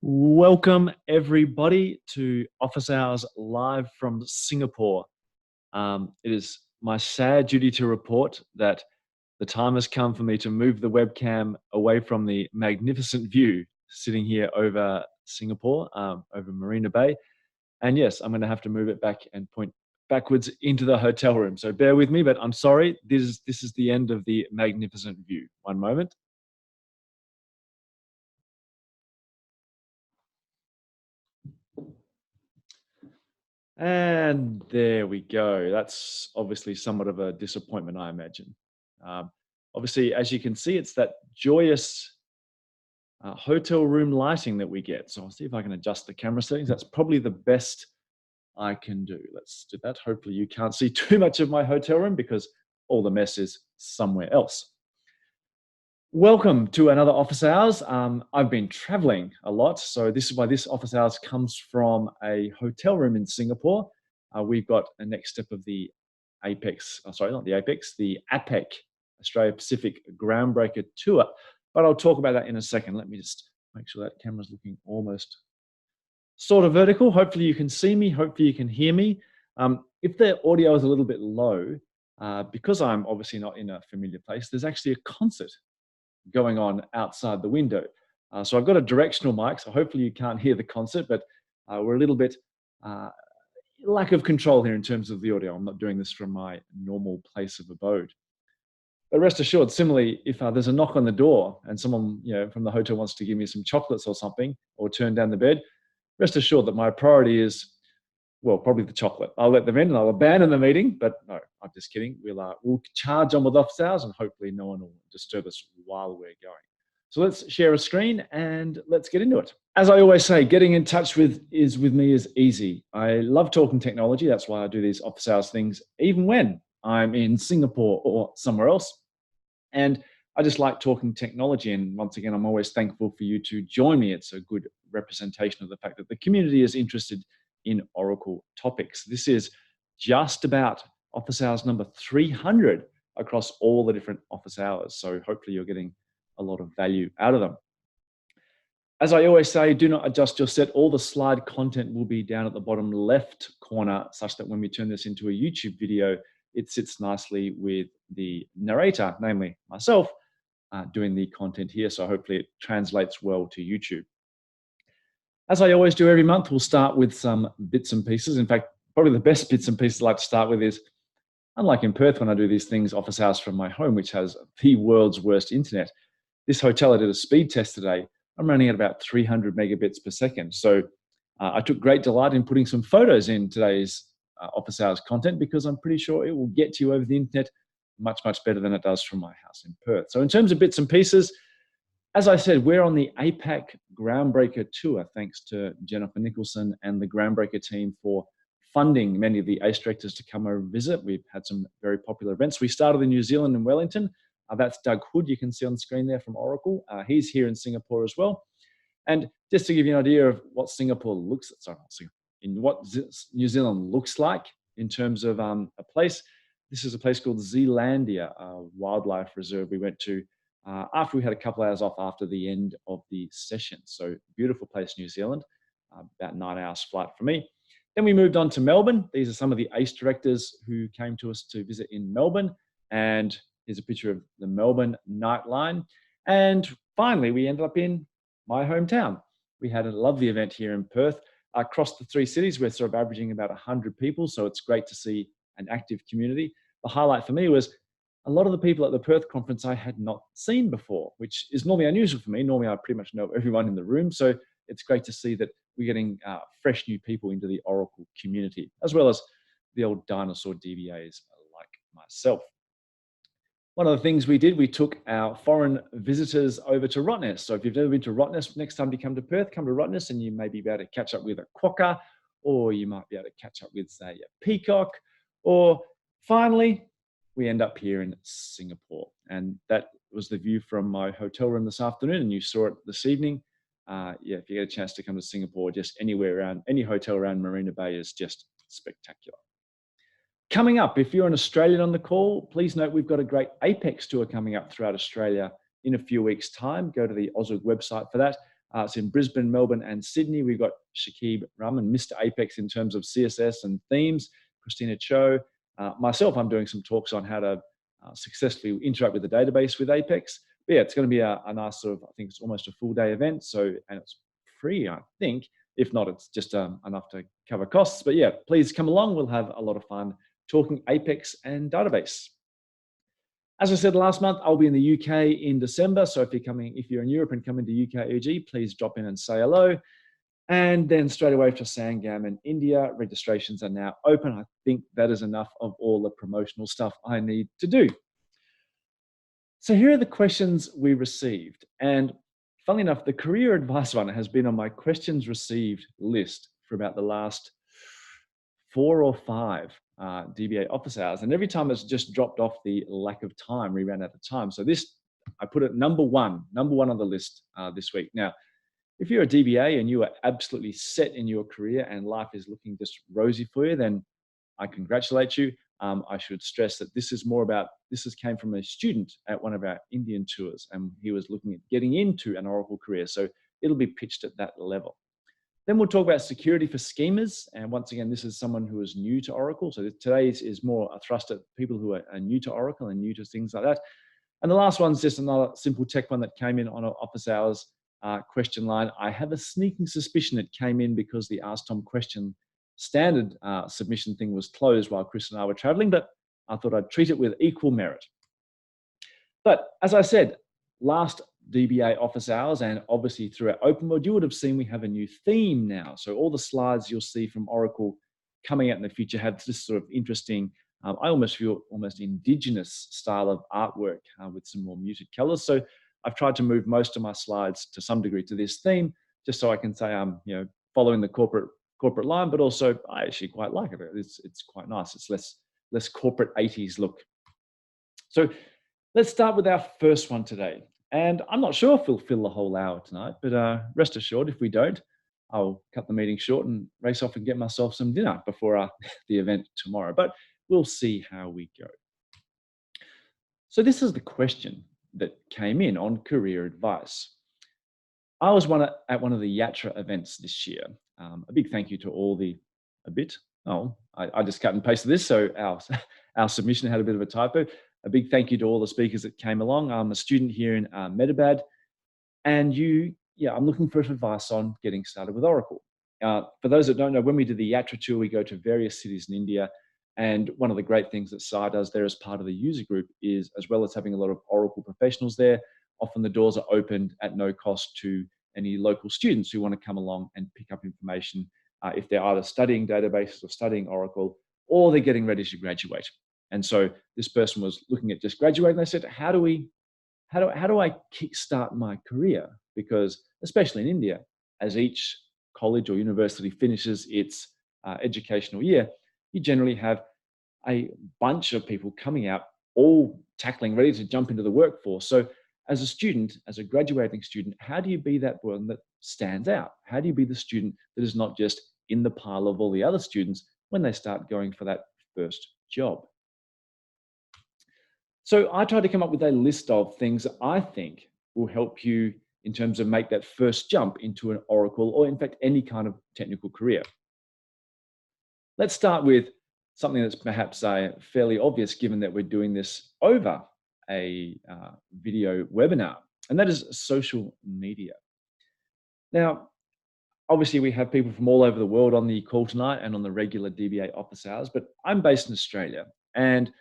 Welcome, everybody, to Office Hours live from Singapore. It is my sad duty to report that the time has come for me to move the webcam away from the magnificent view sitting here over Singapore, over Marina Bay. And yes, I'm going to have to move it back and point backwards into the hotel room. So bear with me, but I'm sorry. This is the end of the magnificent view. One moment. And there we go. That's obviously somewhat of a disappointment, I imagine. Um, Obviously, as you can see, it's that joyous hotel room lighting that we get. So I'll see if I can adjust the camera settings. That's probably the best I can do. Let's do that. Hopefully you can't see too much of my hotel room because all the mess is somewhere else. Welcome to another Office Hours. I've been traveling a lot, so this is why this Office Hours comes from a hotel room in Singapore. We've got a next step of the Apex, sorry, not the Apex, the APEC, Australia Pacific Groundbreaker Tour, but I'll talk about that in a second. Let me just make sure that camera's looking almost sort of vertical. Hopefully you can see me, hopefully you can hear me. If the audio is a little bit low, because I'm obviously not in a familiar place, there's actually a concert going on outside the window. So I've got a directional mic, so hopefully you can't hear the concert, but we're a little bit lack of control here in terms of the audio. I'm not doing this from my normal place of abode. But rest assured, similarly, if there's a knock on the door and someone from the hotel wants to give me some chocolates or something, or turn down the bed, rest assured that my priority is, well, probably the chocolate. I'll let them in and I'll abandon the meeting, but no, I'm just kidding. We'll charge on with Office Hours and hopefully no one will disturb us while we're going. So let's share a screen and let's get into it. As I always say, getting in touch with me is easy. I love talking technology. That's why I do these Office Hours things, even when I'm in Singapore or somewhere else. And I just like talking technology. And once again, I'm always thankful for you to join me. It's a good representation of the fact that the community is interested in Oracle topics. This is just about Office Hours number 300 across all the different Office Hours. So hopefully you're getting a lot of value out of them. As I always say, do not adjust your set. All the slide content will be down at the bottom left corner, such that when we turn this into a YouTube video, it sits nicely with the narrator, namely myself, doing the content here. So hopefully it translates well to YouTube. As I always do every month, we'll start with some bits and pieces. In fact, probably the best bits and pieces I like to start with is, unlike in Perth when I do these things, Office Hours from my home, which has the world's worst internet. This hotel, I did a speed test today. I'm running at about 300 megabits per second. So I took great delight in putting some photos in today's Office Hours content because I'm pretty sure it will get to you over the internet much, much better than it does from my house in Perth. So in terms of bits and pieces, as I said, we're on the APAC Groundbreaker Tour, thanks to Jennifer Nicholson and the Groundbreaker team for funding many of the ACE directors to come over and visit. We've had some very popular events. We started in New Zealand and Wellington. That's Doug Hood, you can see on the screen there from Oracle. He's here in Singapore as well. And just to give you an idea of what Singapore looks, in what New Zealand looks like in terms of a place, this is a place called Zealandia, a wildlife reserve we went to after we had a couple hours off after the end of the session. So beautiful place, New Zealand, about 9 hours flight for me. Then we moved on to Melbourne. These are some of the ACE directors who came to us to visit in Melbourne. And here's a picture of the Melbourne Nightline. And finally, we ended up in my hometown. We had a lovely event here in Perth. Across the three cities, we're sort of averaging about 100 people. So it's great to see an active community. The highlight for me was a lot of the people at the Perth conference I had not seen before, which is normally unusual for me. Normally, I pretty much know everyone in the room. So it's great to see that we're getting fresh new people into the Oracle community, as well as the old dinosaur DBAs like myself. One of the things we did, we took our foreign visitors over to Rottnest. So if you've never been to Rottnest, next time you come to Perth, come to Rottnest and you may be able to catch up with a quokka, or you might be able to catch up with, say, a peacock, or finally, we end up here in Singapore. And that was the view from my hotel room this afternoon, and you saw it this evening. Yeah, if you get a chance to come to Singapore, just anywhere around, any hotel around Marina Bay is just spectacular. Coming up, if you're an Australian on the call, please note we've got a great Apex tour coming up throughout Australia in a few weeks' time. Go to the Auswig website for that. It's in Brisbane, Melbourne, and Sydney. We've got Shakib Rahman, Mr. Apex in terms of CSS and themes, Christina Cho. Myself, I'm doing some talks on how to successfully interact with the database with Apex. But yeah, it's going to be a nice sort of, I think it's almost a full day event. So, and it's free, I think. If not, it's just enough to cover costs. But yeah, please come along. We'll have a lot of fun talking Apex and database. As I said last month, I'll be in the UK in December. So if you're in Europe and coming to UK EG, please drop in and say hello. And then straight away to Sangam in India, registrations are now open. I think that is enough of all the promotional stuff I need to do. So here are the questions we received. And funnily enough, the career advice one has been on my questions received list for about the last 4 or 5 DBA office hours. And every time it's just dropped off the lack of time, we ran out of time. So this, I put it number one on the list this week. Now, if you're a DBA and you are absolutely set in your career and life is looking just rosy for you, then I congratulate you. I should stress that this came from a student at one of our Indian tours, and he was looking at getting into an Oracle career. So it'll be pitched at that level. Then we'll talk about security for schemers. And once again, this is someone who is new to Oracle. So today is more a thrust at people who are new to Oracle and new to things like that. And the last one's just another simple tech one that came in on our office hours question line. I have a sneaking suspicion it came in because the Ask Tom question standard submission thing was closed while Chris and I were traveling, but I thought I'd treat it with equal merit. But as I said, last DBA office hours and obviously through our open world, you would have seen we have a new theme now. So all the slides you'll see from Oracle coming out in the future have this sort of interesting, I almost feel almost indigenous style of artwork with some more muted colors. So I've tried to move most of my slides to some degree to this theme, just so I can say I'm following the corporate line, but also I actually quite like it. It's quite nice. It's less corporate 80s look. So let's start with our first one today. And I'm not sure if we'll fill the whole hour tonight, but rest assured, if we don't, I'll cut the meeting short and race off and get myself some dinner before the event tomorrow. But we'll see how we go. So this is the question that came in on career advice. I was at one of the Yatra events this year. A big thank you to all I just cut and pasted this, so our submission had a bit of a typo. A big thank you to all the speakers that came along. I'm a student here in Medabad, and I'm looking for advice on getting started with Oracle. For those that don't know, when we did the Yatra tour, we go to various cities in India, and one of the great things that SAR does there as part of the user group is, as well as having a lot of Oracle professionals there, often the doors are opened at no cost to any local students who want to come along and pick up information if they're either studying databases or studying Oracle, or they're getting ready to graduate. And so this person was looking at just graduating. They said, how do I kickstart my career? Because especially in India, as each college or university finishes its educational year, you generally have a bunch of people coming out, all tackling, ready to jump into the workforce. So as a student, as a graduating student, how do you be that one that stands out? How do you be the student that is not just in the pile of all the other students when they start going for that first job? So I tried to come up with a list of things that I think will help you in terms of make that first jump into an Oracle or in fact any kind of technical career. Let's start with something that's perhaps fairly obvious given that we're doing this over a video webinar, and that is social media. Now, obviously we have people from all over the world on the call tonight and on the regular DBA office hours, but I'm based in Australia, and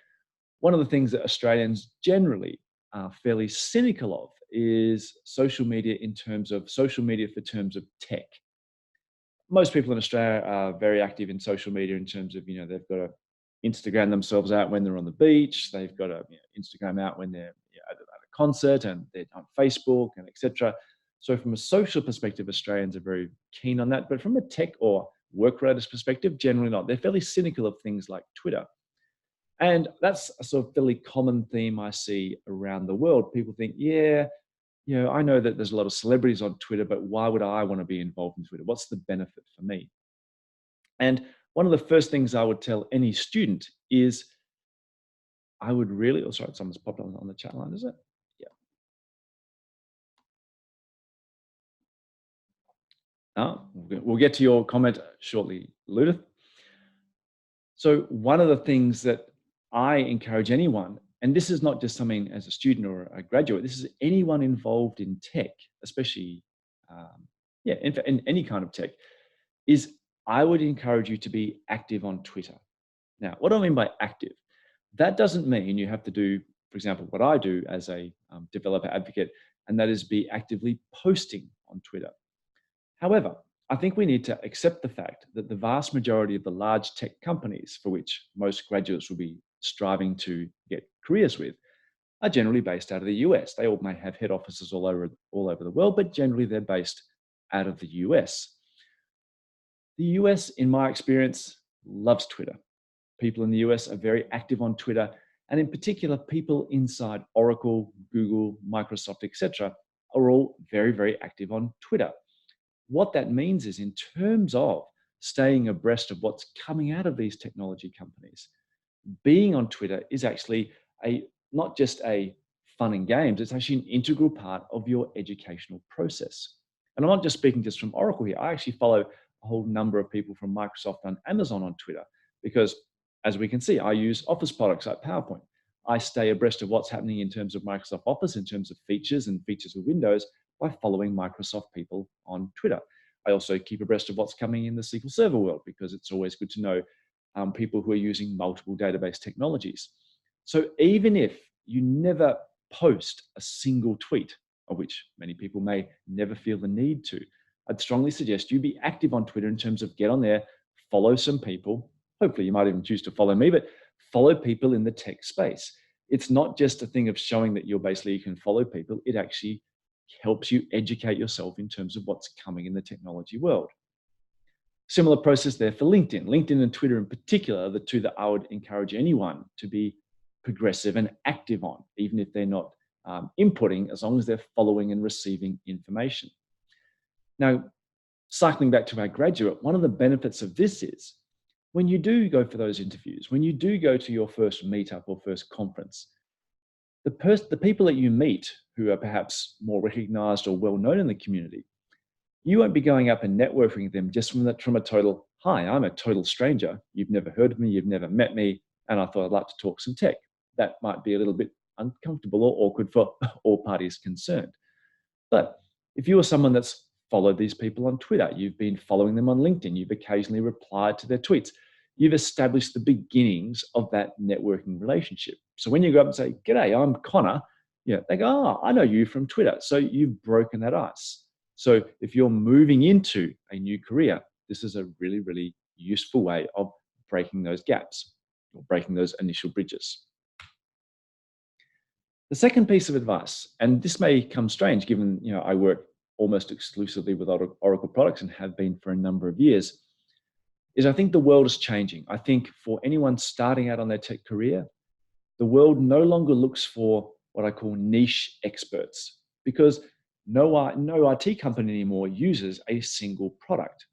one of the things that Australians generally are fairly cynical of is social media for terms of tech. Most people in Australia are very active in social media in terms of, they've got to Instagram themselves out when they're on the beach. They've got to Instagram out when they're at a concert, and they're on Facebook and etc. So from a social perspective, Australians are very keen on that. But from a tech or work-related perspective, generally not. They're fairly cynical of things like Twitter. And that's a sort of fairly common theme I see around the world. People think, I know that there's a lot of celebrities on Twitter, but why would I want to be involved in Twitter? What's the benefit for me? And one of the first things I would tell any student is someone's popped on the chat line, is it? Yeah. We'll get to your comment shortly, Ludith. So one of the things that I encourage anyone, and this is not just something as a student or a graduate, this is anyone involved in tech, especially, yeah, in any kind of tech, is I would encourage you to be active on Twitter. Now, what do I mean by active? That doesn't mean you have to do, for example, what I do as a developer advocate, and that is be actively posting on Twitter. However, I think we need to accept the fact that the vast majority of the large tech companies for which most graduates will be striving to get careers with are generally based out of the US. They all may have head offices all over the world, but generally they're based out of the US. The US, in my experience, loves Twitter. People in the US are very active on Twitter, and in particular, people inside Oracle, Google, Microsoft, etc., are all very, very active on Twitter. What that means is, in terms of staying abreast of what's coming out of these technology companies, being on Twitter is actually not just a fun and games, it's actually an integral part of your educational process. And I'm not just speaking just from Oracle here. I actually follow a whole number of people from Microsoft and Amazon on Twitter because, as we can see, I use Office products like PowerPoint. I stay abreast of what's happening in terms of Microsoft Office, in terms of features and features of Windows, by following Microsoft people on Twitter. I also keep abreast of what's coming in the SQL Server world because it's always good to know people who are using multiple database technologies. So even if you never post a single tweet, of which many people may never feel the need to, I'd strongly suggest you be active on Twitter in terms of get on there, follow some people. Hopefully you might even choose to follow me, but follow people in the tech space. It's not just a thing of showing that you can follow people. It actually helps you educate yourself in terms of what's coming in the technology world. Similar process there for LinkedIn. LinkedIn and Twitter in particular are the two that I would encourage anyone to be progressive and active on, even if they're not inputting, as long as they're following and receiving information. Now, cycling back to our graduate, one of the benefits of this is when you do go for those interviews, when you do go to your first meetup or first conference, the people that you meet who are perhaps more recognized or well known in the community, you won't be going up and networking with them just from a total, hi, I'm a total stranger. You've never heard of me, you've never met me, and I thought I'd like to talk some tech. That might be a little bit uncomfortable or awkward for all parties concerned. But if you are someone that's followed these people on Twitter, you've been following them on LinkedIn, you've occasionally replied to their tweets, you've established the beginnings of that networking relationship. So when you go up and say, g'day, I'm Connor, they go, oh, I know you from Twitter. So you've broken that ice. So if you're moving into a new career, this is a really, really useful way of breaking those gaps or breaking those initial bridges. The second piece of advice, and this may come strange given I work almost exclusively with Oracle products and have been for a number of years, is I think the world is changing. I think for anyone starting out on their tech career, the world no longer looks for what I call niche experts because no IT company anymore uses a single product.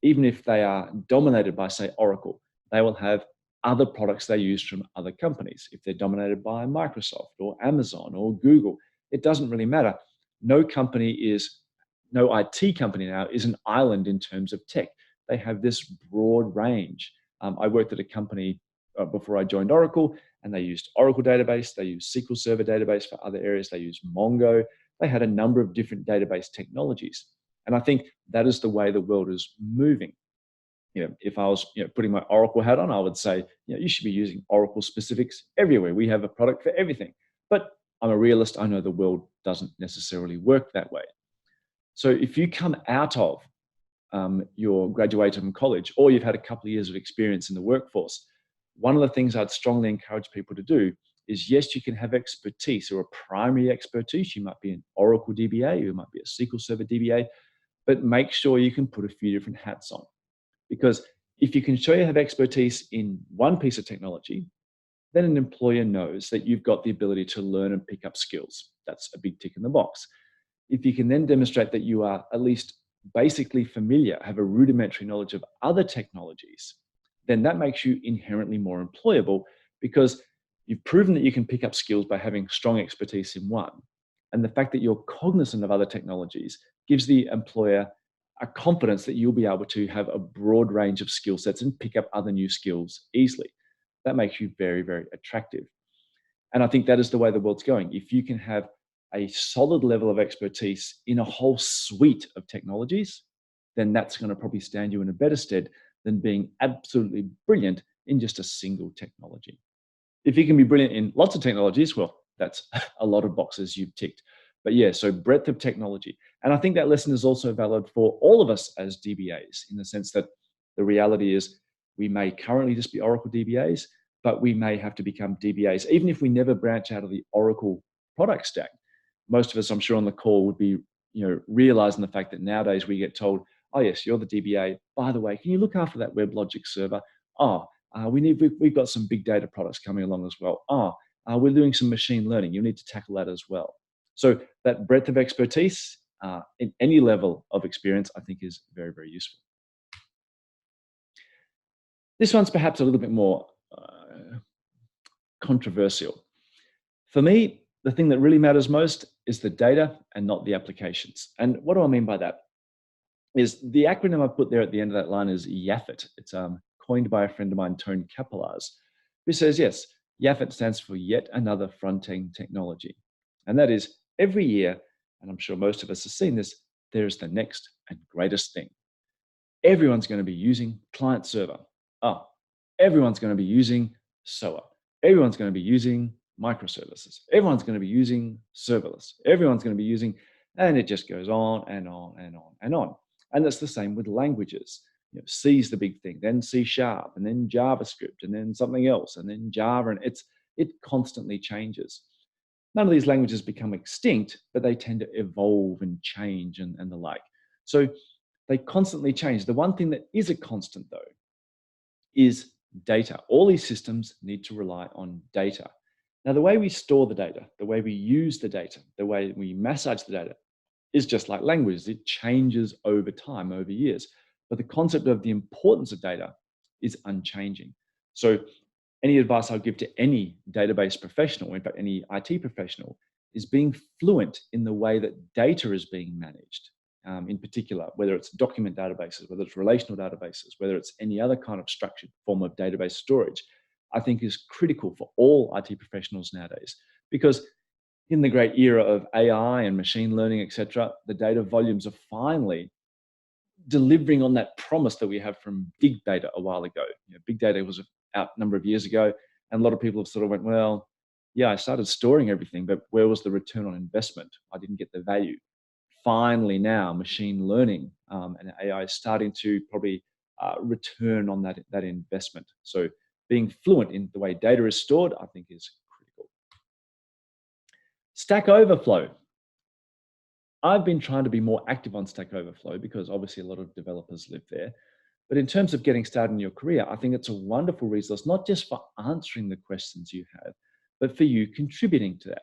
Even if they are dominated by, say, Oracle, they will have other products they use from other companies. If they're dominated by Microsoft or Amazon or Google, it doesn't really matter. No IT company now is an island in terms of tech. They have this broad range. I worked at a company before I joined Oracle, and they used Oracle database, they used SQL Server database for other areas, they used Mongo. They had a number of different database technologies. And I think that is the way the world is moving. If I was putting my Oracle hat on, I would say, you should be using Oracle specifics everywhere. We have a product for everything. But I'm a realist. I know the world doesn't necessarily work that way. So if you come out of your graduated from college, or you've had a couple of years of experience in the workforce, one of the things I'd strongly encourage people to do is, yes, you can have expertise or a primary expertise. You might be an Oracle DBA, you might be a SQL Server DBA, but make sure you can put a few different hats on. Because if you can show you have expertise in one piece of technology, then an employer knows that you've got the ability to learn and pick up skills. That's a big tick in the box. If you can then demonstrate that you are at least basically familiar, have a rudimentary knowledge of other technologies, then that makes you inherently more employable because you've proven that you can pick up skills by having strong expertise in one. And the fact that you're cognizant of other technologies gives the employer a confidence that you'll be able to have a broad range of skill sets and pick up other new skills easily. That makes you very, very attractive. And I think that is the way the world's going. If you can have a solid level of expertise in a whole suite of technologies, then that's going to probably stand you in a better stead than being absolutely brilliant in just a single technology. If you can be brilliant in lots of technologies, well, that's a lot of boxes you've ticked. But yeah, so breadth of technology. And I think that lesson is also valid for all of us as DBAs, in the sense that the reality is we may currently just be Oracle DBAs, but we may have to become DBAs, even if we never branch out of the Oracle product stack. Most of us, I'm sure, on the call would be, realizing the fact that nowadays we get told, oh yes, you're the DBA. By the way, can you look after that WebLogic server? Oh, we've got some big data products coming along as well. Oh, we're doing some machine learning. You need to tackle that as well. So that breadth of expertise in any level of experience, I think, is very, very useful. This one's perhaps a little bit more controversial. For me, the thing that really matters most is the data and not the applications. And what do I mean by that? Is the acronym I put there at the end of that line is YAFET. It's coined by a friend of mine, Tone Capelars, who says, yes, YAFET stands for yet another front-end technology. And that is every year, and I'm sure most of us have seen this, there's the next and greatest thing. Everyone's going to be using client server. Oh, everyone's going to be using SOA. Everyone's going to be using microservices. Everyone's going to be using serverless. Everyone's going to be using, and it just goes on and on and on and on. And that's the same with languages. C is the big thing, then C#, and then JavaScript, and then something else, and then Java, and it constantly changes. None of these languages become extinct, but they tend to evolve and change and the like. So they constantly change. The one thing that is a constant, though, is data. All these systems need to rely on data. Now, the way we store the data, the way we use the data, the way we massage the data is just like languages. It changes over time, over years. But the concept of the importance of data is unchanging. So any advice I'll give to any database professional, in fact, any IT professional, is being fluent in the way that data is being managed. In particular, whether it's document databases, whether it's relational databases, whether it's any other kind of structured form of database storage, I think is critical for all IT professionals nowadays. Because in the great era of AI and machine learning, etc., the data volumes are finally delivering on that promise that we have from big data a while ago. Big data was out a number of years ago, and a lot of people have sort of went, well, yeah, I started storing everything, but where was the return on investment? I didn't get the value. Finally now, machine learning and AI is starting to probably return on that investment. So being fluent in the way data is stored, I think, is critical. Stack Overflow. I've been trying to be more active on Stack Overflow because obviously a lot of developers live there. But in terms of getting started in your career, I think it's a wonderful resource, not just for answering the questions you have, but for you contributing to that.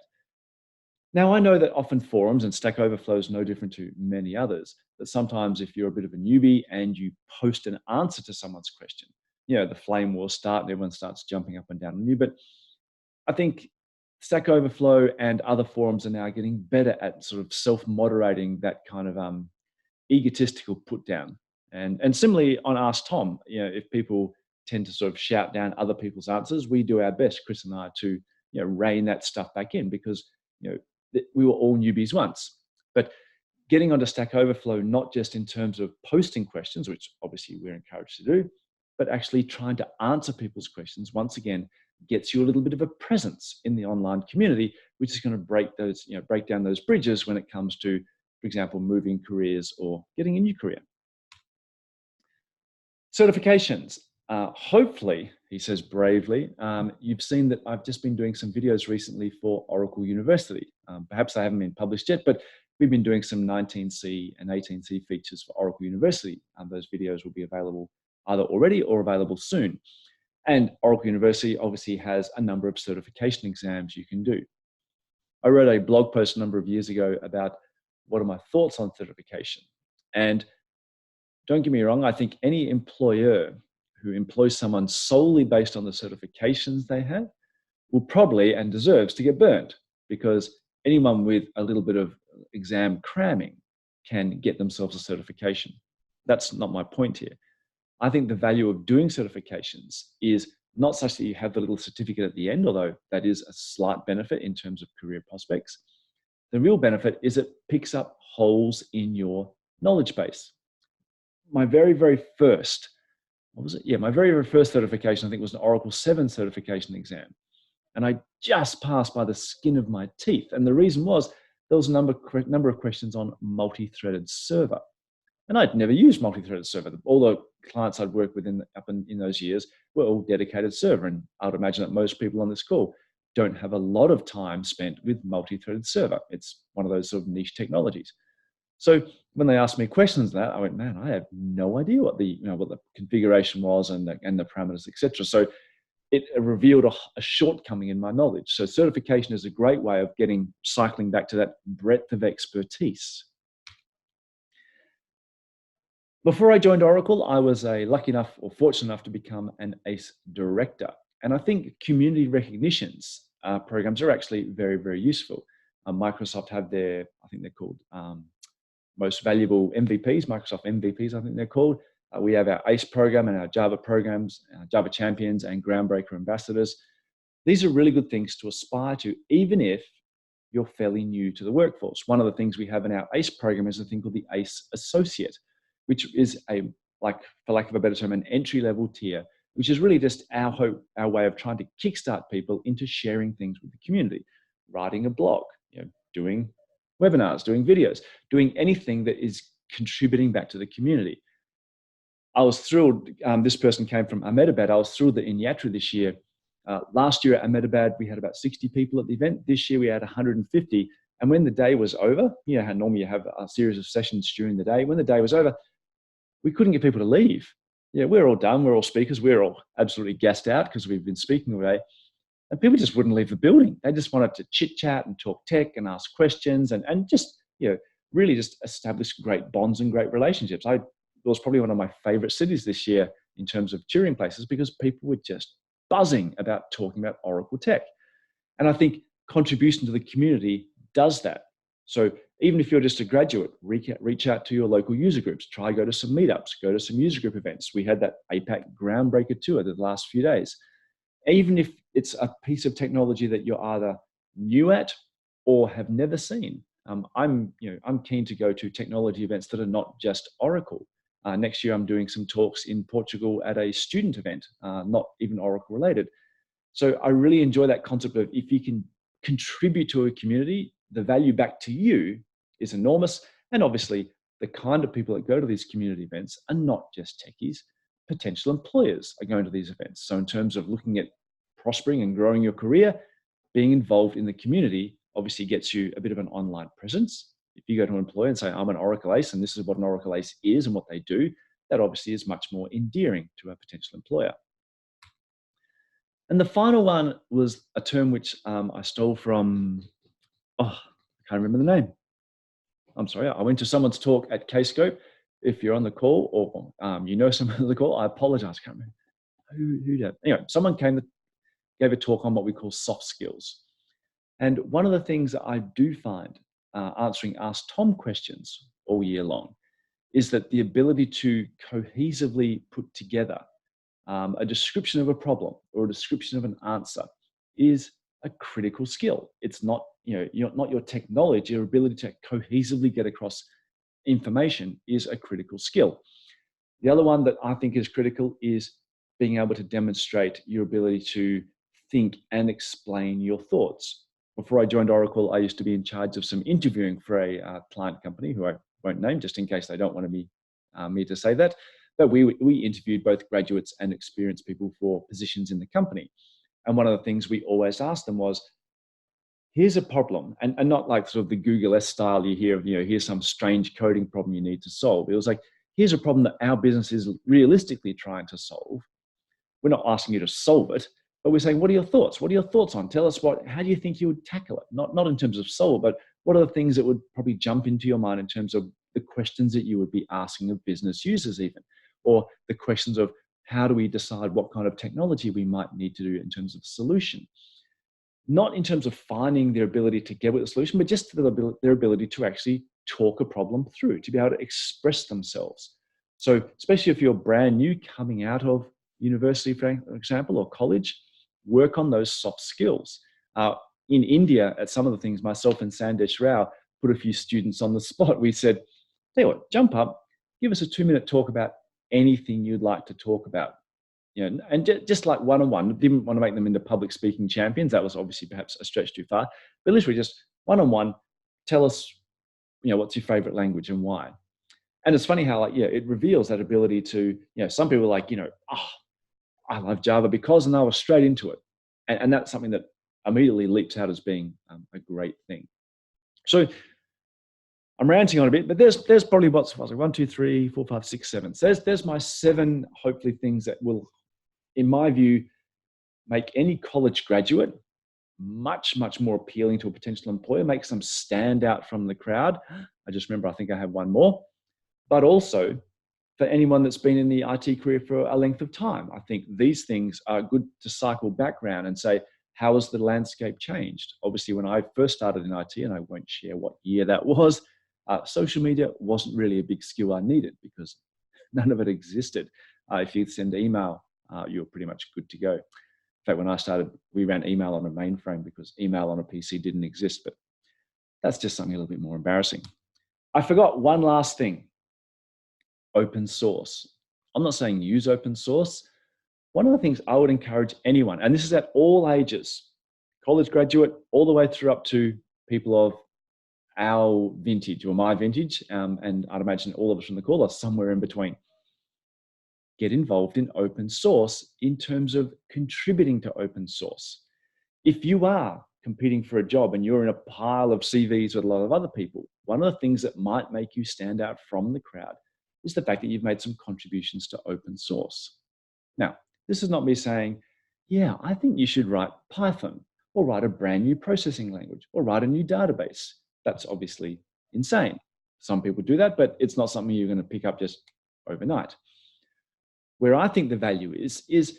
Now, I know that often forums, and Stack Overflow is no different to many others, that sometimes if you're a bit of a newbie and you post an answer to someone's question, the flame wars start and everyone starts jumping up and down on you. But I think Stack Overflow and other forums are now getting better at sort of self-moderating that kind of egotistical put down. And similarly on Ask Tom, if people tend to sort of shout down other people's answers, we do our best, Chris and I, to rein that stuff back in, because we were all newbies once. But getting onto Stack Overflow, not just in terms of posting questions, which obviously we're encouraged to do, but actually trying to answer people's questions, once again, gets you a little bit of a presence in the online community, which is going to break down those bridges when it comes to, for example, moving careers or getting a new career. Certifications. Hopefully, he says bravely, you've seen that I've just been doing some videos recently for Oracle University. Perhaps they haven't been published yet, but we've been doing some 19C and 18C features for Oracle University. Those videos will be available either already or available soon. And Oracle University obviously has a number of certification exams you can do. I wrote a blog post a number of years ago about what are my thoughts on certification. And don't get me wrong, I think any employer who employs someone solely based on the certifications they have will probably and deserves to get burnt, because anyone with a little bit of exam cramming can get themselves a certification. That's not my point here. I think the value of doing certifications is not such that you have the little certificate at the end, although that is a slight benefit in terms of career prospects. The real benefit is it picks up holes in your knowledge base. My very, very first, what was it? Yeah, my very, very first certification, I think, was an Oracle 7 certification exam. And I just passed by the skin of my teeth. And the reason was there was a number of questions on multi-threaded server. And I'd never used multi-threaded server. All the clients I'd worked with in those years were all dedicated server. And I would imagine that most people on this call don't have a lot of time spent with multi-threaded server. It's one of those sort of niche technologies. So when they asked me questions on that, I went, man, I have no idea what the configuration was and the parameters, etc. So it revealed a shortcoming in my knowledge. So certification is a great way of cycling back to that breadth of expertise. Before I joined Oracle, I was lucky enough or fortunate enough to become an ACE director. And I think community recognitions programs are actually very, very useful. Microsoft have I think they're called most valuable MVPs, Microsoft MVPs, I think they're called. We have our ACE program and our Java programs, Java champions and groundbreaker ambassadors. These are really good things to aspire to, even if you're fairly new to the workforce. One of the things we have in our ACE program is a thing called the ACE Associate, which is for lack of a better term, an entry-level tier, which is really just our way of trying to kickstart people into sharing things with the community, writing a blog, doing webinars, doing videos, doing anything that is contributing back to the community. I was thrilled. This person came from Ahmedabad. I was thrilled that in Yatra this year, last year at Ahmedabad, we had about 60 people at the event. This year we had 150. And when the day was over, how normally you have a series of sessions during the day. When the day was over, we couldn't get people to leave. We're all done. We're all speakers. We're all absolutely gassed out because we've been speaking all day. And people just wouldn't leave the building. They just wanted to chit chat and talk tech and ask questions and just, really just establish great bonds and great relationships. It was probably one of my favorite cities this year in terms of touring places because people were just buzzing about talking about Oracle tech. And I think contribution to the community does that. So even if you're just a graduate, reach out to your local user groups, try go to some meetups, go to some user group events. We had that APAC Groundbreaker tour the last few days. Even if it's a piece of technology that you're either new at or have never seen, I'm keen to go to technology events that are not just Oracle. Next year, I'm doing some talks in Portugal at a student event, not even Oracle related. So I really enjoy that concept of if you can contribute to a community, the value back to you is enormous. And obviously, the kind of people that go to these community events are not just techies. Potential employers are going to these events. So in terms of looking at prospering and growing your career, being involved in the community obviously gets you a bit of an online presence. If you go to an employer and say, I'm an Oracle ACE and this is what an Oracle ACE is and what they do, that obviously is much more endearing to a potential employer. And the final one was a term which I stole from, I can't remember the name. I'm sorry, I went to someone's talk at Kscope. If you're on the call or someone on the call, I apologize, I can't remember who did. Anyway, someone gave a talk on what we call soft skills. And one of the things that I do find answering Ask Tom questions all year long is that the ability to cohesively put together a description of a problem or a description of an answer is a critical skill. It's not, not your tech knowledge, your ability to cohesively get across information is a critical skill. The other one that I think is critical is being able to demonstrate your ability to think and explain your thoughts. Before I joined Oracle, I used to be in charge of some interviewing for a client company who I won't name just in case they don't want me to say that. But we interviewed both graduates and experienced people for positions in the company. And one of the things we always asked them was, here's a problem, and not like sort of the Google S style you hear of, here's some strange coding problem you need to solve. It was like, here's a problem that our business is realistically trying to solve. We're not asking you to solve it, but we're saying, what are your thoughts? What are your thoughts on? Tell us how do you think you would tackle it? Not in terms of solve, but what are the things that would probably jump into your mind in terms of the questions that you would be asking of business users even, or the questions of how do we decide what kind of technology we might need to do in terms of solution? Not in terms of finding their ability to get with the solution, but just their ability to actually talk a problem through, to be able to express themselves. So especially if you're brand new coming out of university, for example, or college, work on those soft skills. In India, at some of the things, myself and Sandesh Rao put a few students on the spot. We said, tell you what, jump up, give us a 2-minute talk about anything you'd like to talk about. You know, and just like one-on-one, didn't want to make them into public speaking champions. That was obviously perhaps a stretch too far, but literally just one-on-one, tell us, what's your favorite language and why. And it's funny how, it reveals that ability to, some people are like, I love Java because, and they were straight into it. And that's something that immediately leaps out as being a great thing. So I'm ranting on a bit, but there's probably what's like 1, 2, 3, 4, 5, 6, 7. So there's my 7, hopefully, things that will, in my view, make any college graduate much, much more appealing to a potential employer, makes them stand out from the crowd. I just remember, I think I have one more, but also for anyone that's been in the IT career for a length of time. I think these things are good to cycle back around and say, how has the landscape changed? Obviously, when I first started in IT, and I won't share what year that was, social media wasn't really a big skill I needed because none of it existed. If you send email, you're pretty much good to go. In fact, when I started, we ran email on a mainframe because email on a PC didn't exist, but that's just something a little bit more embarrassing. I forgot one last thing. Open source. I'm not saying use open source. One of the things I would encourage anyone, and this is at all ages, college graduate, all the way through up to people of our vintage or my vintage, and I'd imagine all of us from the call are somewhere in between. Get involved in open source in terms of contributing to open source. If you are competing for a job and you're in a pile of CVs with a lot of other people, one of the things that might make you stand out from the crowd is the fact that you've made some contributions to open source. Now, this is not me saying, yeah, I think you should write Python or write a brand new processing language or write a new database. That's obviously insane. Some people do that, but it's not something you're going to pick up just overnight. Where I think the value is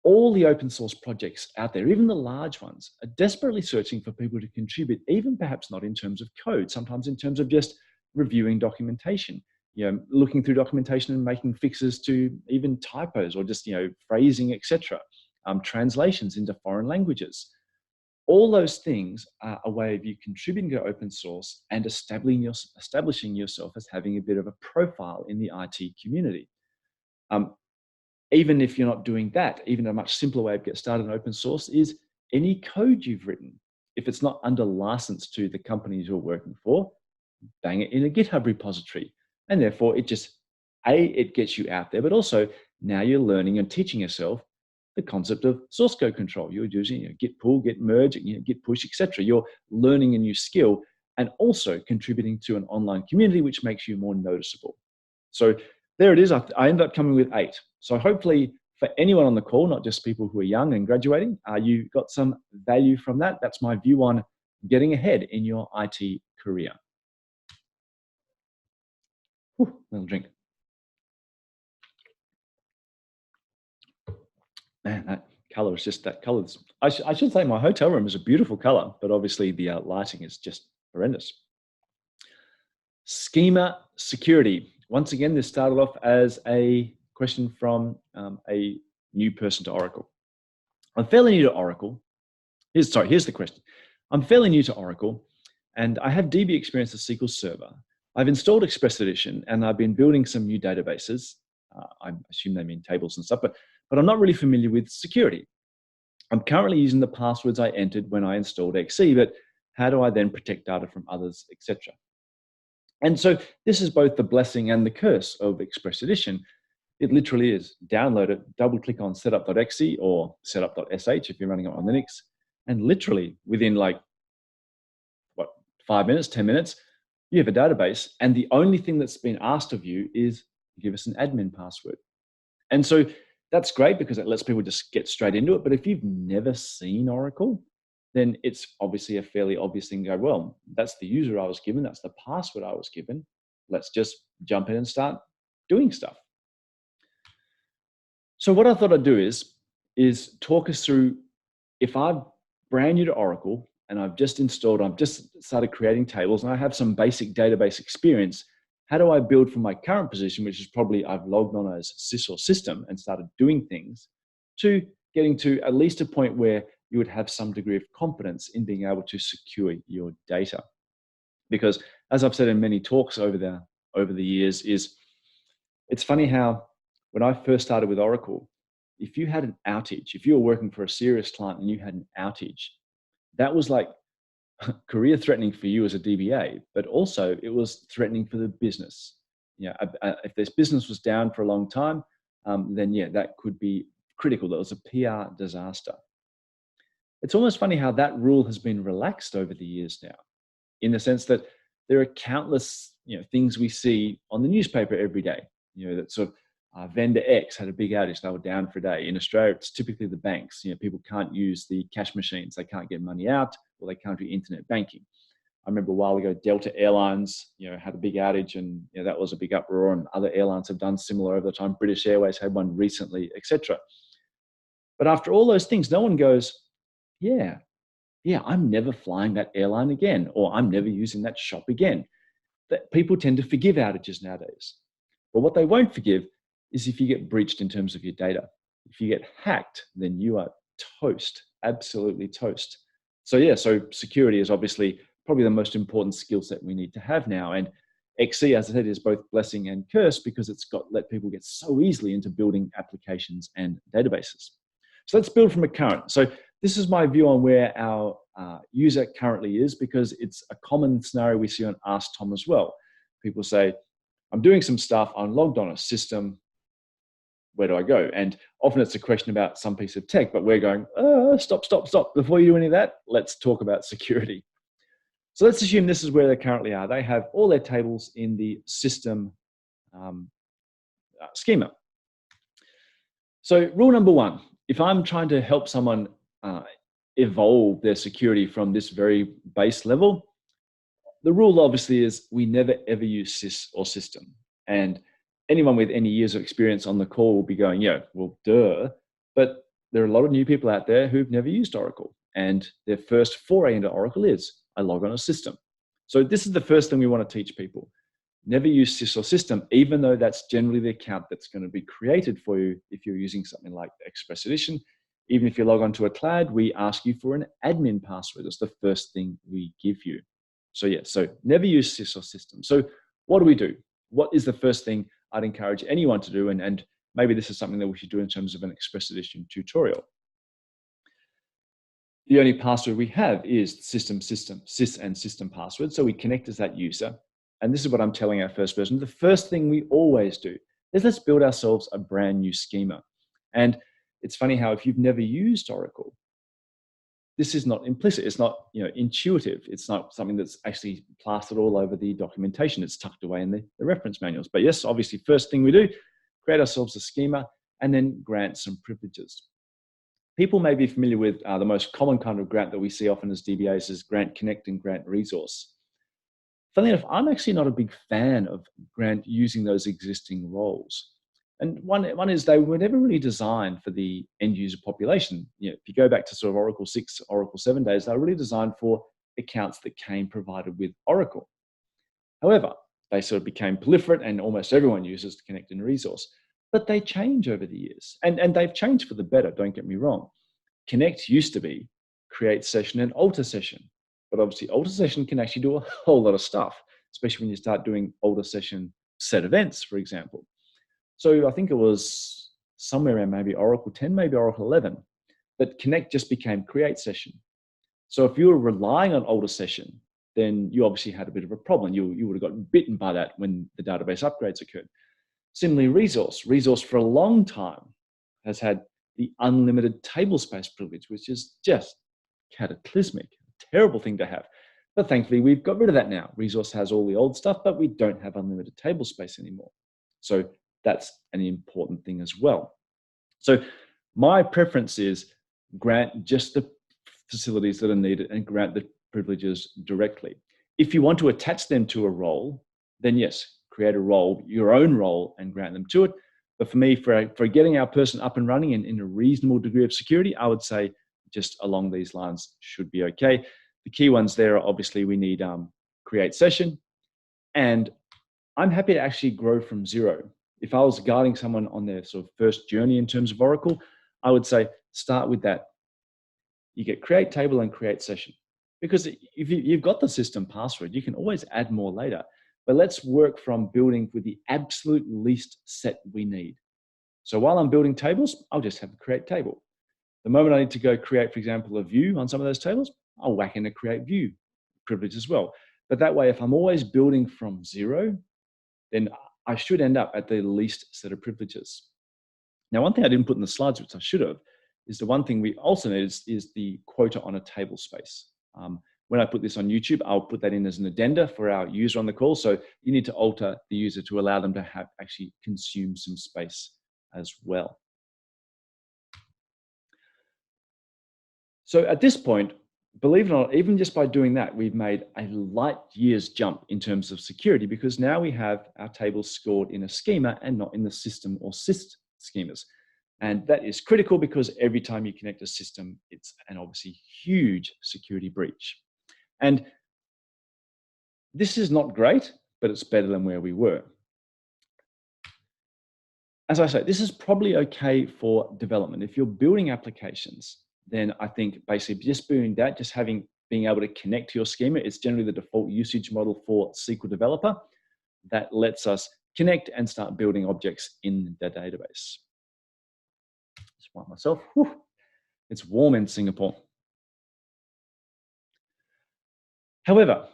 all the open source projects out there, even the large ones, are desperately searching for people to contribute, even perhaps not in terms of code, sometimes in terms of just reviewing documentation, looking through documentation and making fixes to even typos or just, phrasing, etc., translations into foreign languages. All those things are a way of you contributing to open source and establishing yourself as having a bit of a profile in the IT community. Even if you're not doing that, even a much simpler way of getting started in open source is any code you've written. If it's not under license to the companies you're working for, bang it in a GitHub repository. And therefore it just, it gets you out there, but also now you're learning and teaching yourself the concept of source code control. You're using git pull, git merge, git push, etc. You're learning a new skill and also contributing to an online community, which makes you more noticeable. So there it is. I ended up coming with 8. So hopefully for anyone on the call, not just people who are young and graduating, you got some value from that. That's my view on getting ahead in your IT career. Whew, little drink. Man, that color is just that color. I should say my hotel room is a beautiful color, but obviously the lighting is just horrendous. Schema security. Once again, this started off as a question from a new person to Oracle. I'm fairly new to Oracle. Here's the question. I'm fairly new to Oracle, and I have DB experience with SQL Server. I've installed Express Edition, and I've been building some new databases. I assume they mean tables and stuff, but I'm not really familiar with security. I'm currently using the passwords I entered when I installed XE, but how do I then protect data from others, etc.? And so this is both the blessing and the curse of Express Edition. It literally is download it, double click on setup.exe or setup.sh if you're running it on Linux, and literally within 5 minutes, 10 minutes, you have a database, and the only thing that's been asked of you is give us an admin password. And so that's great because it lets people just get straight into it. But if you've never seen Oracle, then it's obviously a fairly obvious thing to go, well, that's the user I was given, that's the password I was given. Let's just jump in and start doing stuff. So what I thought I'd do is talk us through, if I'm brand new to Oracle and I've just started creating tables and I have some basic database experience, how do I build from my current position, which is probably I've logged on as sys or system and started doing things, to getting to at least a point where you would have some degree of confidence in being able to secure your data. Because as I've said in many talks over the years, it's funny how when I first started with Oracle, if you had an outage, if you were working for a serious client and you had an outage, that was like career threatening for you as a DBA, but also it was threatening for the business. If this business was down for a long time, then yeah, that could be critical. That was a PR disaster. It's almost funny how that rule has been relaxed over the years now, in the sense that there are countless things we see on the newspaper every day. That sort of vendor X had a big outage; they were down for a day. In Australia, it's typically the banks. People can't use the cash machines; they can't get money out, or they can't do internet banking. I remember a while ago, Delta Airlines, had a big outage, and that was a big uproar. And other airlines have done similar over the time. British Airways had one recently, etc. But after all those things, no one goes, yeah, I'm never flying that airline again, or I'm never using that shop again. That people tend to forgive outages nowadays. But what they won't forgive is if you get breached in terms of your data. If you get hacked, then you are toast, absolutely toast. So security is obviously probably the most important skill set we need to have now. And XC, as I said, is both blessing and curse because it's let people get so easily into building applications and databases. So let's build from a current. So this is my view on where our user currently is, because it's a common scenario we see on Ask Tom as well. People say, I'm doing some stuff, I'm logged on a system, where do I go? And often it's a question about some piece of tech, but we're going, stop. Before you do any of that, let's talk about security. So let's assume this is where they currently are. They have all their tables in the system schema. So rule number one, if I'm trying to help someone evolve their security from this very base level, the rule obviously is we never ever use sys or system. And anyone with any years of experience on the call will be going, yeah, well, duh. But there are a lot of new people out there who've never used Oracle. And their first foray into Oracle is, I log on a system. So this is the first thing we want to teach people. Never use sys or system, even though that's generally the account that's going to be created for you if you're using something like Express Edition. Even if you log on to a cloud, we ask you for an admin password. That's the first thing we give you. So never use sys or system. So what do we do? What is the first thing I'd encourage anyone to do? And maybe this is something that we should do in terms of an Express Edition tutorial. The only password we have is sys and system password. So we connect as that user. And this is what I'm telling our first person. The first thing we always do is let's build ourselves a brand new schema. And it's funny how if you've never used Oracle, this is not implicit. It's not intuitive. It's not something that's actually plastered all over the documentation. It's tucked away in the reference manuals. But yes, obviously, first thing we do, create ourselves a schema and then grant some privileges. People may be familiar with the most common kind of grant that we see often as DBAs is grant connect and grant resource. Funnily enough, I'm actually not a big fan of grant using those existing roles. And one is they were never really designed for the end user population. If you go back to sort of Oracle 6, Oracle 7 days, they were really designed for accounts that came provided with Oracle. However, they sort of became proliferate and almost everyone uses the connect and resource. But they change over the years. And they've changed for the better, don't get me wrong. Connect used to be create session and alter session. But obviously alter session can actually do a whole lot of stuff, especially when you start doing alter session set events, for example. So I think it was somewhere around maybe Oracle 10, maybe Oracle 11, that Connect just became create session. So if you were relying on alter session, then you obviously had a bit of a problem. You would have gotten bitten by that when the database upgrades occurred. Similarly, resource for a long time has had the unlimited table space privilege, which is just cataclysmic, terrible thing to have. But thankfully, we've got rid of that now. Resource has all the old stuff, but we don't have unlimited table space anymore. So that's an important thing as well. So my preference is grant just the facilities that are needed and grant the privileges directly. If you want to attach them to a role, then yes, create a role, your own role, and grant them to it. But for me, for getting our person up and running in a reasonable degree of security, I would say just along these lines should be okay. The key ones there are obviously we need create session and I'm happy to actually grow from zero. If I was guiding someone on their sort of first journey in terms of Oracle, I would say start with that. You get create table and create session. Because if you've got the system password, you can always add more later. But let's work from building with the absolute least set we need. So while I'm building tables, I'll just have a create table. The moment I need to go create, for example, a view on some of those tables, I'll whack in a create view privilege as well. But that way, if I'm always building from zero, then I should end up at the least set of privileges. Now, one thing I didn't put in the slides, which I should have, is the one thing we also need is the quota on a table space. When I put this on YouTube, I'll put that in as an addenda for our user on the call. So you need to alter the user to allow them to have actually consume some space as well. So at this point, believe it or not, even just by doing that, we've made a light years jump in terms of security, because now we have our tables scored in a schema and not in the system or syst schemas. And that is critical because every time you connect a system, it's an obviously huge security breach. And this is not great, but it's better than where we were. As I say, this is probably okay for development. If you're building applications, then I think basically just doing that, just being able to connect to your schema, it's generally the default usage model for SQL Developer that lets us connect and start building objects in the database. Just wipe myself. Whew. It's warm in Singapore. However,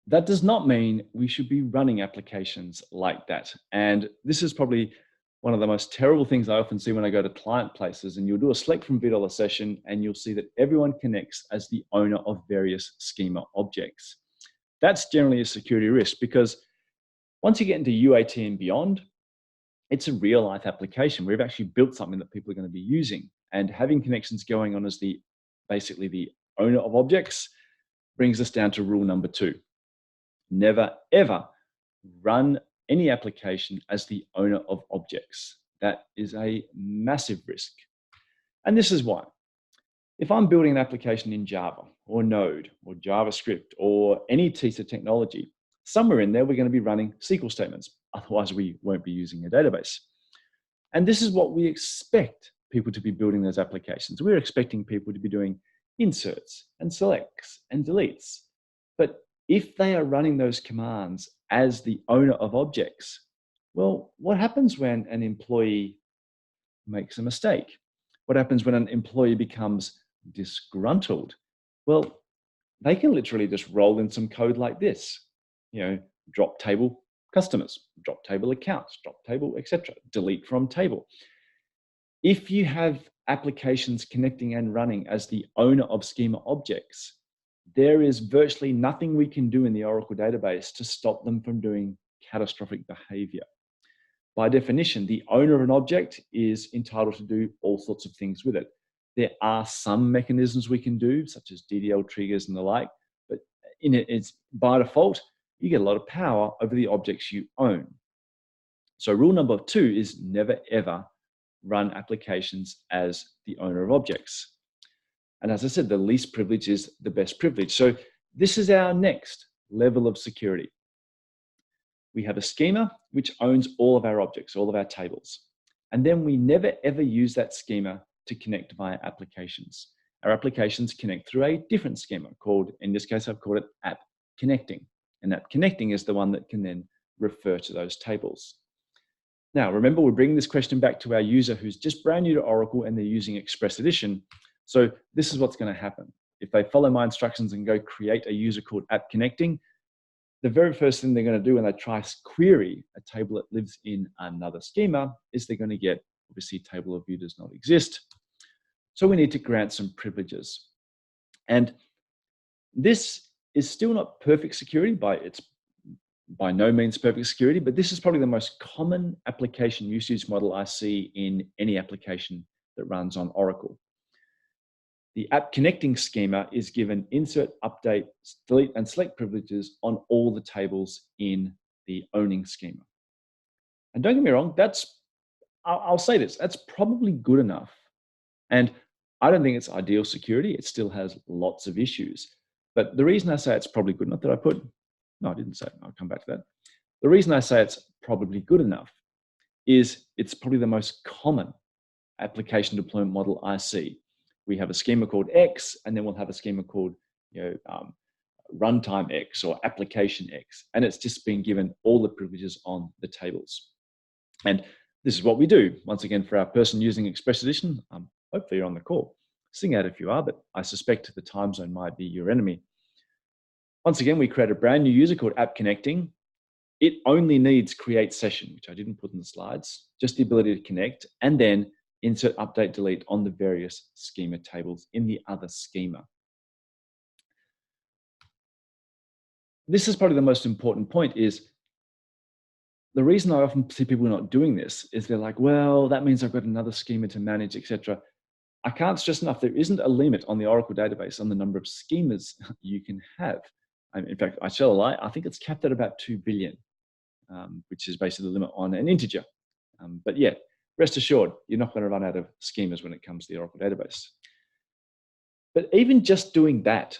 that does not mean we should be running applications like that. And this is probably one of the most terrible things I often see when I go to client places, and you'll do a select from VDOLA session and you'll see that everyone connects as the owner of various schema objects. That's generally a security risk, because once you get into UAT and beyond, it's a real life application. We've actually built something that people are going to be using, and having connections going on as basically the owner of objects brings us down to rule number 2. Never ever run any application as the owner of objects. That is a massive risk. And this is why. If I'm building an application in Java or Node or JavaScript or any piece of technology, somewhere in there we're going to be running SQL statements. Otherwise, we won't be using a database. And this is what we expect people to be building those applications. We're expecting people to be doing inserts and selects and deletes. But if they are running those commands as the owner of objects, well, what happens when an employee makes a mistake? What happens when an employee becomes disgruntled? Well, they can literally just roll in some code like this, drop table customers, drop table accounts, drop table, etc., delete from table. If you have applications connecting and running as the owner of schema objects, there is virtually nothing we can do in the Oracle database to stop them from doing catastrophic behavior. By definition, the owner of an object is entitled to do all sorts of things with it. There are some mechanisms we can do, such as DDL triggers and the like, but it's by default, you get a lot of power over the objects you own. So rule number 2 is never ever run applications as the owner of objects. And as I said, the least privilege is the best privilege. So this is our next level of security. We have a schema which owns all of our objects, all of our tables. And then we never ever use that schema to connect via applications. Our applications connect through a different schema called, in this case, I've called it app connecting. And app connecting is the one that can then refer to those tables. Now, remember, we're bringing this question back to our user who's just brand new to Oracle and they're using Express Edition. So this is what's going to happen. If they follow my instructions and go create a user called app connecting, the very first thing they're going to do when they try to query a table that lives in another schema is they're going to get, obviously, table of view does not exist. So we need to grant some privileges. And this is still not perfect security by no means perfect security, but this is probably the most common application usage model I see in any application that runs on Oracle. The app connecting schema is given insert, update, delete, and select privileges on all the tables in the owning schema. And don't get me wrong, I'll say this, that's probably good enough. And I don't think it's ideal security. It still has lots of issues. But the reason I say it's probably good enough that I didn't say, I'll come back to that. The reason I say it's probably good enough is it's probably the most common application deployment model I see. We have a schema called X, and then we'll have a schema called runtime X or application X, and it's just been given all the privileges on the tables. And this is what we do. Once again, for our person using Express Edition, hopefully you're on the call. Sing out if you are, but I suspect the time zone might be your enemy. Once again, we create a brand new user called App Connecting. It only needs create session, which I didn't put in the slides, just the ability to connect, and then insert, update, delete on the various schema tables in the other schema. This is probably the most important point is the reason I often see people not doing this is they're like, well, that means I've got another schema to manage, etc. I can't stress enough, there isn't a limit on the Oracle database on the number of schemas you can have. In fact, I tell a lie, I think it's capped at about 2 billion, which is basically the limit on an integer. But yeah, rest assured, you're not going to run out of schemas when it comes to the Oracle database. But even just doing that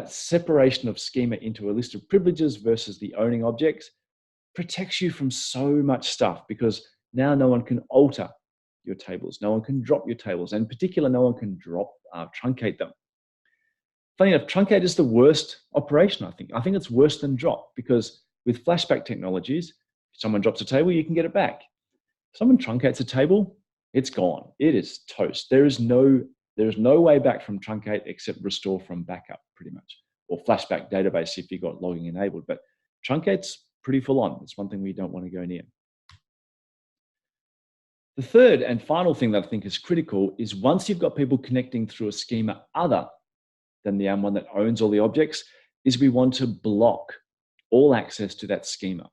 separation of schema into a list of privileges versus the owning objects protects you from so much stuff, because now no one can alter your tables, no one can drop your tables, and in particular, no one can truncate them. Funny enough, truncate is the worst operation, I think. I think it's worse than drop, because with flashback technologies, if someone drops a table, you can get it back. If someone truncates a table, it's gone. It is toast. There is no way back from truncate except restore from backup, pretty much, or flashback database if you've got logging enabled. But truncate's pretty full on. It's one thing we don't want to go near. The third and final thing that I think is critical is once you've got people connecting through a schema other than the one that owns all the objects, is we want to block all access to that schema.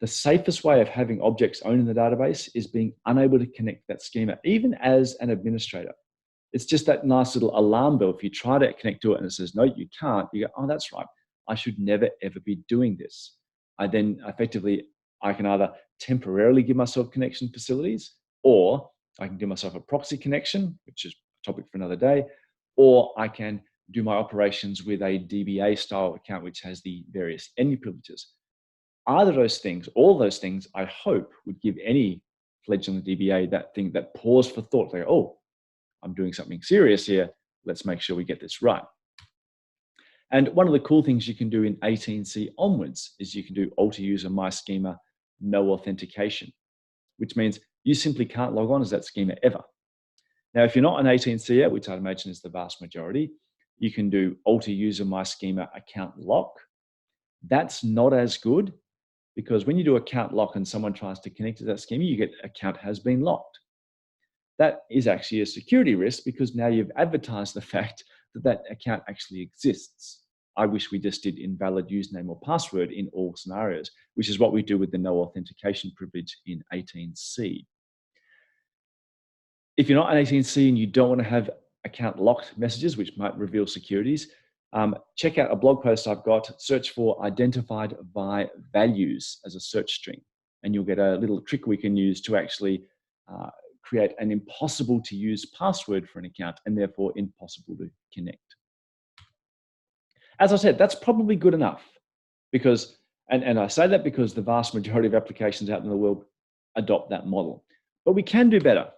The safest way of having objects owned in the database is being unable to connect that schema, even as an administrator. It's just that nice little alarm bell. If you try to connect to it and it says, no, you can't, you go, oh, that's right. I should never, ever be doing this. I then effectively, I can either temporarily give myself connection facilities, or I can give myself a proxy connection, which is a topic for another day, or I can do my operations with a DBA style account, which has the various end privileges. Either of those things, all those things, I hope would give any fledgling DBA that thing, that pause for thought. They go, oh, I'm doing something serious here. Let's make sure we get this right. And one of the cool things you can do in 18C onwards is you can do alter user my schema, no authentication, which means you simply can't log on as that schema ever. Now, if you're not an 18C yet, which I'd imagine is the vast majority, you can do alter user my schema account lock. That's not as good, because when you do account lock and someone tries to connect to that schema, you get account has been locked. That is actually a security risk, because now you've advertised the fact that that account actually exists. I wish we just did invalid username or password in all scenarios, which is what we do with the no authentication privilege in 18C. If you're not an 18C and you don't want to have account locked messages, which might reveal securities, check out a blog post I've got. Search for identified by values as a search string, and you'll get a little trick we can use to actually create an impossible to use password for an account, and therefore impossible to connect. As I said, that's probably good enough, because, and I say that because the vast majority of applications out in the world adopt that model. But we can do better,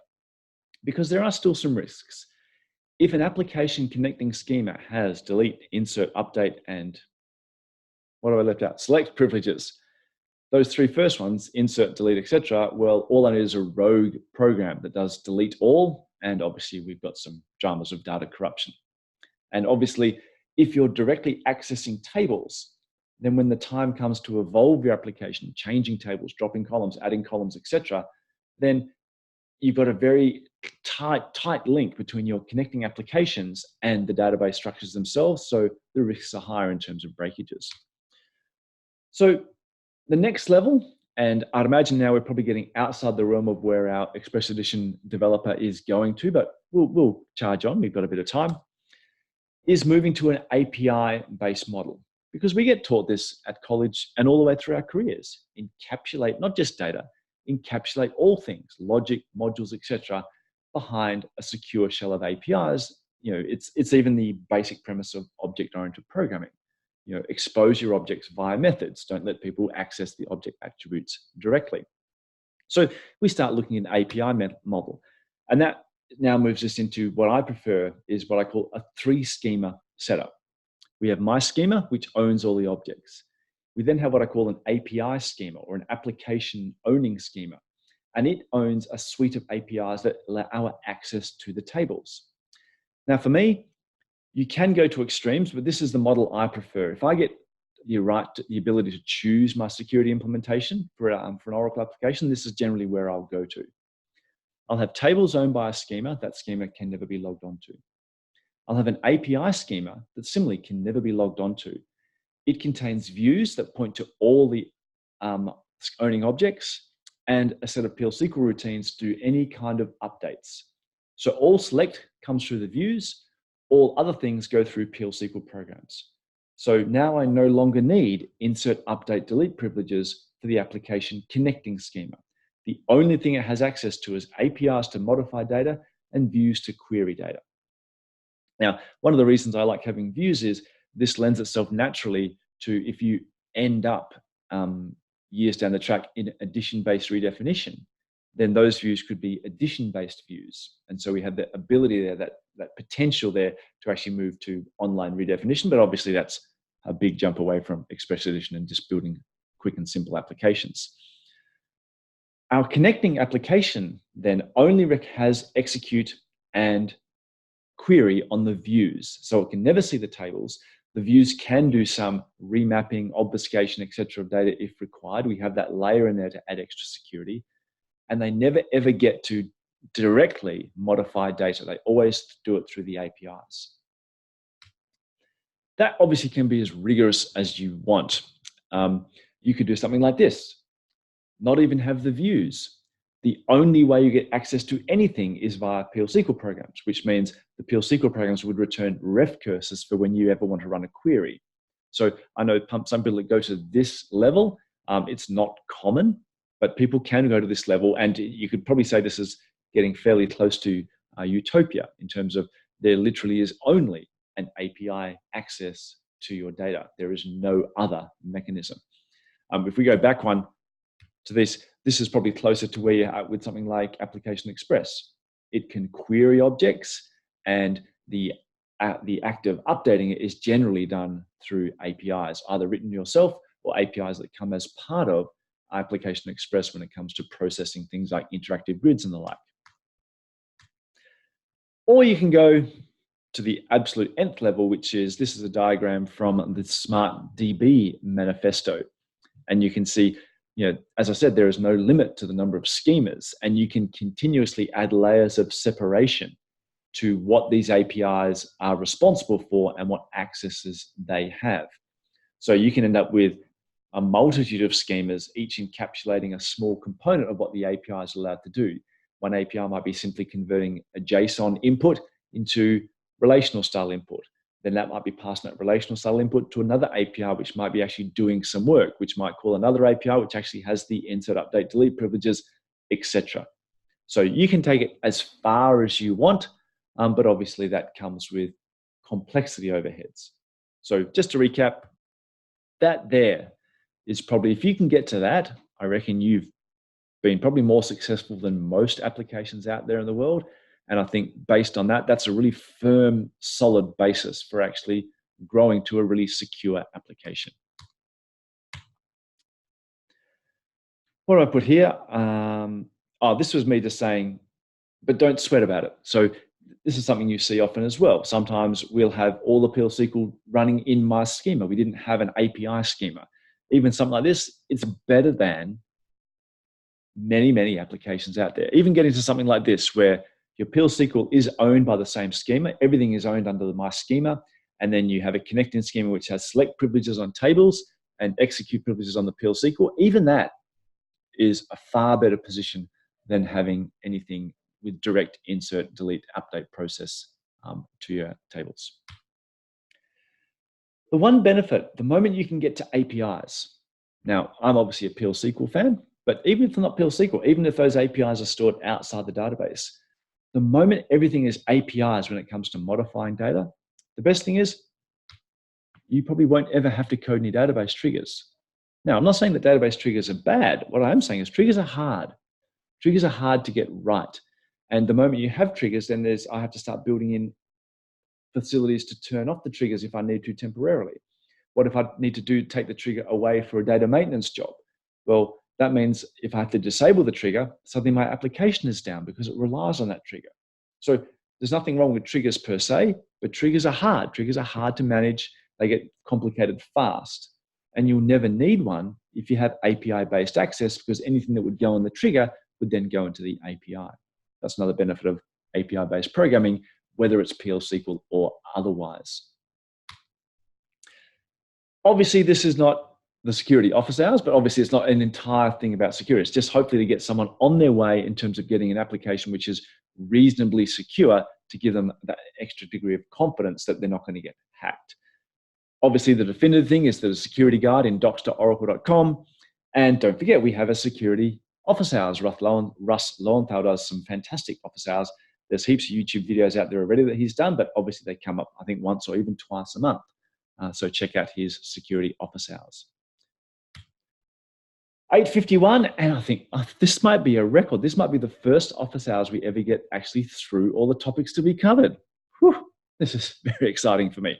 because there are still some risks. If an application connecting schema has delete, insert, update, and what have I left out? Select privileges. Those three first ones, insert, delete, etc. Well, all I need is a rogue program that does delete all. And obviously we've got some dramas of data corruption. And obviously, if you're directly accessing tables, then when the time comes to evolve your application, changing tables, dropping columns, adding columns, etc., then you've got a very tight link between your connecting applications and the database structures themselves. So the risks are higher in terms of breakages. So the next level, and I'd imagine now we're probably getting outside the realm of where our Express Edition developer is going to, but we'll charge on, we've got a bit of time, is moving to an API-based model. Because we get taught this at college and all the way through our careers. Encapsulate not just data, encapsulate all things, logic, modules, etc., behind a secure shell of APIs. You know, it's even the basic premise of object-oriented programming. expose your objects via methods. Don't let people access the object attributes directly. So we start looking at an API model. And that now moves us into what I prefer is what I call a 3-schema setup. We have my schema, which owns all the objects. We then have what I call an API schema, or an application owning schema. And it owns a suite of APIs that allow access to the tables. Now, for me, you can go to extremes, but this is the model I prefer. If I get the ability to choose my security implementation for an Oracle application, this is generally where I'll go to. I'll have tables owned by a schema. That schema can never be logged onto. I'll have an API schema that similarly can never be logged onto. It contains views that point to all the owning objects and a set of PL SQL routines to do any kind of updates. So all select comes through the views, all other things go through PL SQL programs. So now I no longer need insert, update, delete privileges for the application connecting schema. The only thing it has access to is APIs to modify data and views to query data. Now, one of the reasons I like having views is this lends itself naturally to if you end up years down the track in addition-based redefinition, then those views could be addition-based views. And so we have the ability there, that potential there to actually move to online redefinition, but obviously that's a big jump away from Express Edition and just building quick and simple applications. Our connecting application then only has execute and query on the views. So it can never see the tables. The views can do some remapping, obfuscation, etc. of data if required. We have that layer in there to add extra security. And they never ever get to directly modify data. They always do it through the APIs. That obviously can be as rigorous as you want. You could do something like this, not even have the views. The only way you get access to anything is via PL SQL programs, which means the PL SQL programs would return ref cursors for when you ever want to run a query. So I know some people that go to this level, it's not common, but people can go to this level, and you could probably say this is getting fairly close to utopia in terms of there literally is only an API access to your data. There is no other mechanism. If we go back one to this is probably closer to where you're at with something like Application Express. It can query objects, and the act of updating it is generally done through APIs, either written yourself or APIs that come as part of Application Express when it comes to processing things like interactive grids and the like. Or you can go to the absolute nth level, which is, this is a diagram from the Smart DB manifesto. And you can see, as I said, there is no limit to the number of schemas, and you can continuously add layers of separation to what these APIs are responsible for and what accesses they have. So you can end up with a multitude of schemas, each encapsulating a small component of what the API is allowed to do. One API might be simply converting a JSON input into relational style input. Then that might be passing that relational style input to another API, which might be actually doing some work, which might call another API, which actually has the insert, update, delete privileges, etc. So you can take it as far as you want, but obviously that comes with complexity overheads. So just to recap, that there is probably, if you can get to that, I reckon you've been probably more successful than most applications out there in the world. And I think based on that, that's a really firm, solid basis for actually growing to a really secure application. What do I put here? This was me just saying, but don't sweat about it. So this is something you see often as well. Sometimes we'll have all the PL SQL running in my schema. We didn't have an API schema. Even something like this, it's better than many, many applications out there. Even getting to something like this, where your PL SQL is owned by the same schema. Everything is owned under my schema. And then you have a connecting schema which has select privileges on tables and execute privileges on the PL SQL. Even that is a far better position than having anything with direct insert, delete, update process to your tables. The one benefit, the moment you can get to APIs. Now, I'm obviously a PL SQL fan, but even if they're not PL SQL, even if those APIs are stored outside the database, the moment everything is APIs when it comes to modifying data, the best thing is you probably won't ever have to code any database triggers. Now, I'm not saying that database triggers are bad. What I am saying is triggers are hard. Triggers are hard to get right. And the moment you have triggers, then I have to start building in facilities to turn off the triggers if I need to temporarily. What if I need to take the trigger away for a data maintenance job? Well, that means if I have to disable the trigger, suddenly my application is down because it relies on that trigger. So there's nothing wrong with triggers per se, but triggers are hard. Triggers are hard to manage. They get complicated fast. And you'll never need one if you have API-based access, because anything that would go on the trigger would then go into the API. That's another benefit of API-based programming, whether it's PL SQL or otherwise. Obviously, this is not the security office hours, but obviously it's not an entire thing about security. It's just hopefully to get someone on their way in terms of getting an application which is reasonably secure, to give them that extra degree of confidence that they're not going to get hacked. Obviously, the definitive thing is there's a security guide in docs.oracle.com. And don't forget, we have a security office hours. Russ Lowenthal does some fantastic office hours. There's heaps of YouTube videos out there already that he's done, but obviously they come up, I think, once or even twice a month. So check out his security office hours. 8:51, and I think this might be a record. This might be the first office hours we ever get actually through all the topics to be covered. Whew, this is very exciting for me.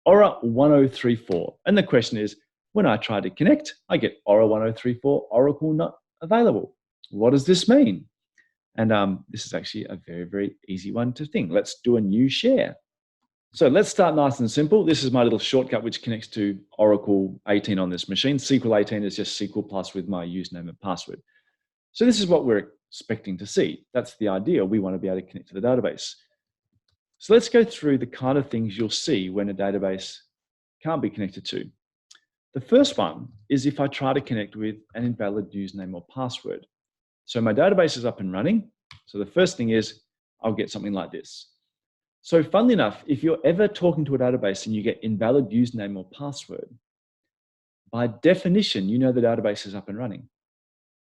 Aura 1034. And the question is, when I try to connect, I get Aura 1034, Oracle not available. What does this mean? And this is actually a very, very easy one to think. Let's do a new share. So let's start nice and simple. This is my little shortcut which connects to Oracle 18 on this machine. SQL 18 is just SQL plus with my username and password. So this is what we're expecting to see. That's the idea. We want to be able to connect to the database. So let's go through the kind of things you'll see when a database can't be connected to. The first one is if I try to connect with an invalid username or password. So my database is up and running. So the first thing is I'll get something like this. So funnily enough, if you're ever talking to a database and you get invalid username or password, by definition, you know the database is up and running,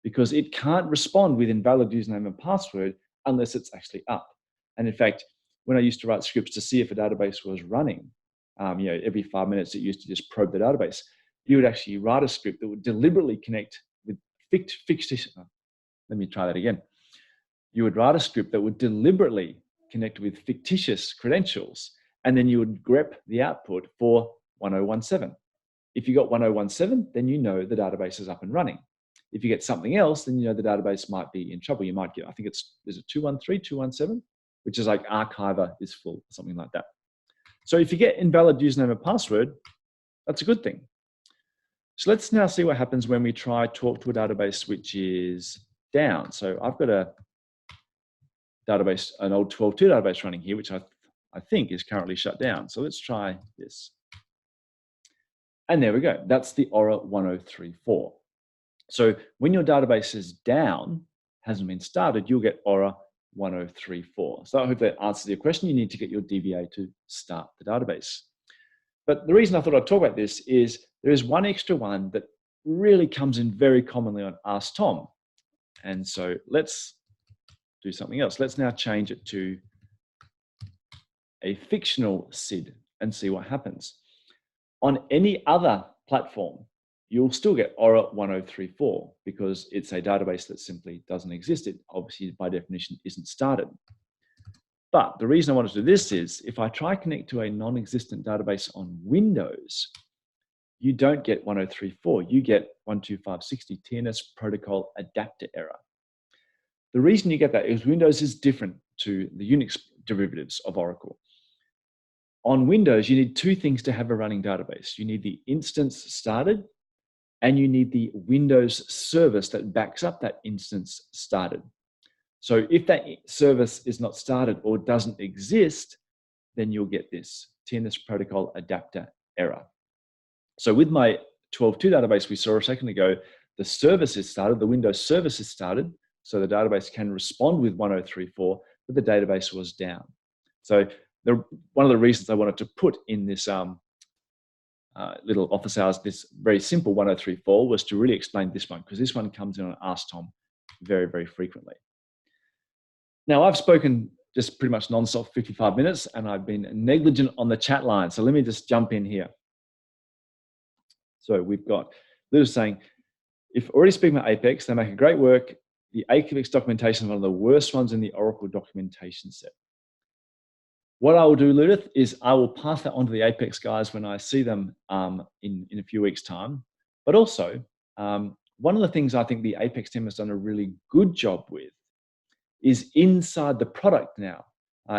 because it can't respond with invalid username and password unless it's actually up. And in fact, when I used to write scripts to see if a database was running, every 5 minutes it used to just probe the database. You would actually write a script that would deliberately connect with fictitious. Let me try that again. You would write a script that would deliberately connect with fictitious credentials, and then you would grep the output for 1017. If you got 1017, then you know the database is up and running. If you get something else, then you know the database might be in trouble. You might get, I think there's a 213, 217, which is like archiver is full, something like that. So if you get invalid username and password, that's a good thing. So let's now see what happens when we try talk to a database which is down. So I've got a database, an old 12.2 database running here, which I think is currently shut down. So let's try this. And there we go. That's the Aura 1034. So when your database is down, hasn't been started, you'll get Aura 1034. So I hope that answers your question. You need to get your DBA to start the database. But the reason I thought I'd talk about this is there is one extra one that really comes in very commonly on Ask Tom. And so let's do something else. Let's now change it to a fictional SID and see what happens. On any other platform, you'll still get Aura 1034 because it's a database that simply doesn't exist. It obviously, by definition, isn't started. But the reason I wanted to do this is if I try connect to a non-existent database on Windows, you don't get 1034. You get 12560 TNS protocol adapter error. The reason you get that is Windows is different to the Unix derivatives of Oracle. On Windows, you need two things to have a running database. You need the instance started, and you need the Windows service that backs up that instance started. So if that service is not started or doesn't exist, then you'll get this TNS protocol adapter error. So with my 12.2 database we saw a second ago, the service is started, the Windows service is started, so the database can respond with 1034, but the database was down. So one of the reasons I wanted to put in this little office hours, this very simple 1034, was to really explain this one, because this one comes in on Ask Tom very, very frequently. Now, I've spoken just pretty much nonstop 55 minutes, and I've been negligent on the chat line. So let me just jump in here. So we've got Lewis saying, if already speaking about Apex, they make a great work. The Apex documentation is one of the worst ones in the Oracle documentation set. What I will do, Ludith, is I will pass that on to the Apex guys when I see them in a few weeks' time. But also, one of the things I think the Apex team has done a really good job with is inside the product now.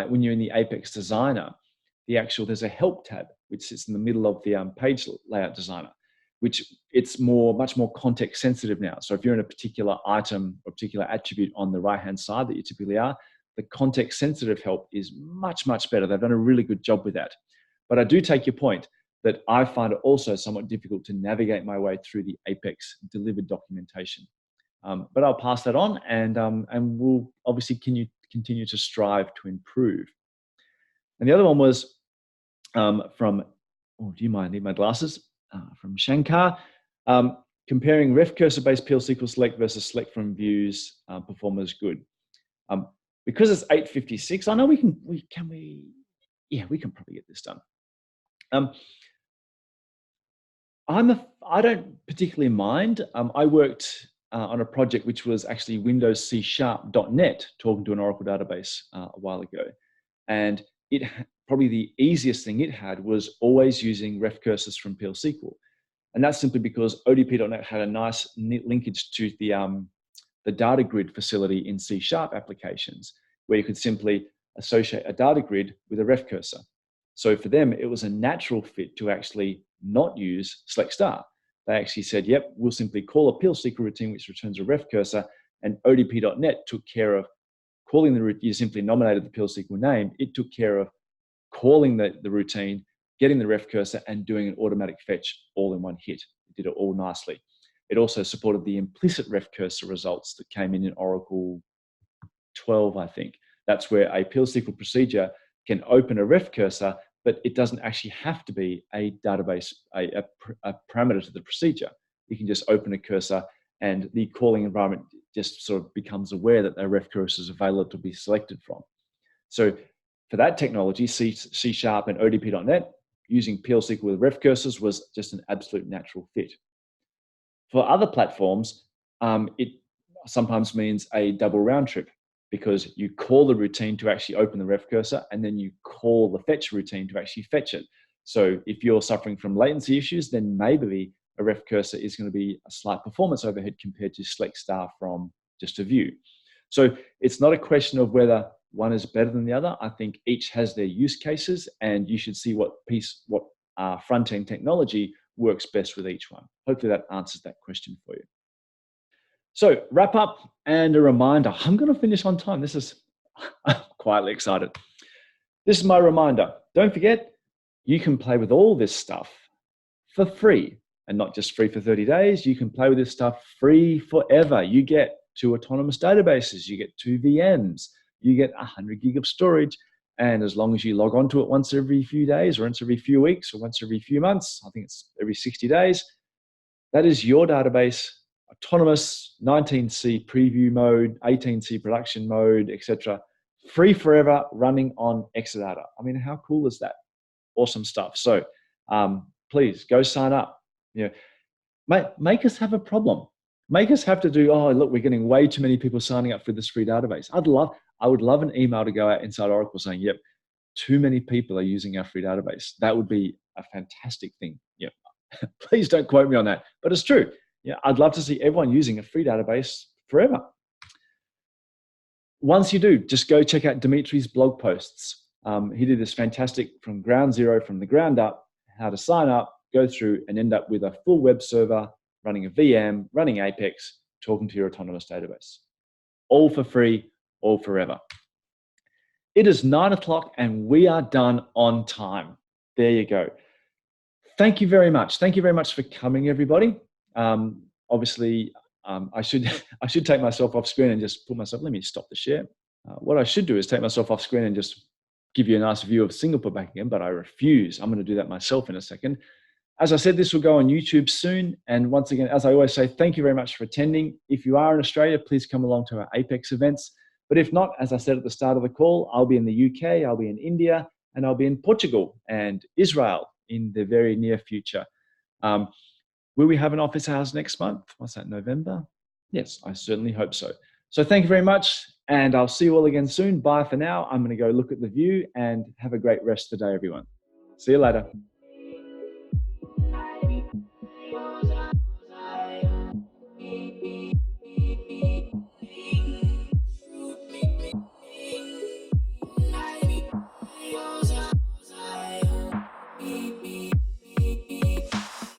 When you're in the Apex Designer, there's a help tab which sits in the middle of the page layout designer, which it's much more context sensitive now. So if you're in a particular item or particular attribute on the right-hand side that you typically are, the context sensitive help is much, much better. They've done a really good job with that. But I do take your point that I find it also somewhat difficult to navigate my way through the Apex delivered documentation. But I'll pass that on, and we'll obviously continue to strive to improve. And the other one was from, oh, do you mind? I need my glasses. From Shankar, comparing ref cursor-based PL SQL select versus select from views performers good. Because it's 8:56, I know we can probably get this done. I don't particularly mind. I worked on a project which was actually Windows C#.NET talking to an Oracle database a while ago. And probably the easiest thing it had was always using ref cursors from PL SQL. And that's simply because ODP.NET had a nice linkage to the data grid facility in C# applications, where you could simply associate a data grid with a ref cursor. So for them, it was a natural fit to actually not use select star. They actually said, yep, we'll simply call a PL SQL routine which returns a ref cursor, and ODP.NET took care of calling the routine. You simply nominated the PL SQL name. It took care of calling the routine, getting the ref cursor, and doing an automatic fetch all in one hit. It did it all nicely. It also supported the implicit ref cursor results that came in Oracle 12, I think. That's where a PL SQL procedure can open a ref cursor, but it doesn't actually have to be a database, a parameter to the procedure. You can just open a cursor, and the calling environment just sort of becomes aware that a ref cursor is available to be selected from. So for that technology, C# and ODP.NET, using PL SQL with ref cursors was just an absolute natural fit. For other platforms, it sometimes means a double round trip, because you call the routine to actually open the ref cursor, and then you call the fetch routine to actually fetch it. So if you're suffering from latency issues, then maybe a ref cursor is going to be a slight performance overhead compared to select star from just a view. So it's not a question of whether one is better than the other. I think each has their use cases, and you should see what front-end technology works best with each one. Hopefully that answers that question for you. So wrap up and a reminder. I'm going to finish on time. I'm quietly excited. This is my reminder. Don't forget, you can play with all this stuff for free, and not just free for 30 days. You can play with this stuff free forever. You get 2 autonomous databases. You get 2 VMs. You get 100 gig of storage. And as long as you log onto it once every few days, or once every few weeks, or once every few months, I think it's every 60 days, that is your database, autonomous, 19C preview mode, 18C production mode, etc., free forever, running on Exadata. I mean, how cool is that? Awesome stuff. So please go sign up. Make us have a problem. Make us have to do, oh, look, we're getting way too many people signing up for this free database. I would love an email to go out inside Oracle saying, yep, too many people are using our free database. That would be a fantastic thing. Yep. Please don't quote me on that, but it's true. Yeah, I'd love to see everyone using a free database forever. Once you do, just go check out Dimitri's blog posts. He did this fantastic from ground zero, from the ground up, how to sign up, go through and end up with a full web server, running a VM, running Apex, talking to your autonomous database. All for free, all forever. It is 9 o'clock and we are done on time. There you go. Thank you very much. Thank you very much for coming, everybody. Obviously, I should take myself off screen and just put myself, let me stop the share. What I should do is take myself off screen and just give you a nice view of Singapore back again, but I refuse. I'm going to do that myself in a second. As I said, this will go on YouTube soon. And once again, as I always say, thank you very much for attending. If you are in Australia, please come along to our Apex events. But if not, as I said at the start of the call, I'll be in the UK, I'll be in India, and I'll be in Portugal and Israel in the very near future. Will we have an office hours next month? What's that, November? Yes, I certainly hope so. So thank you very much, and I'll see you all again soon. Bye for now. I'm going to go look at the view, and have a great rest of the day, everyone. See you later.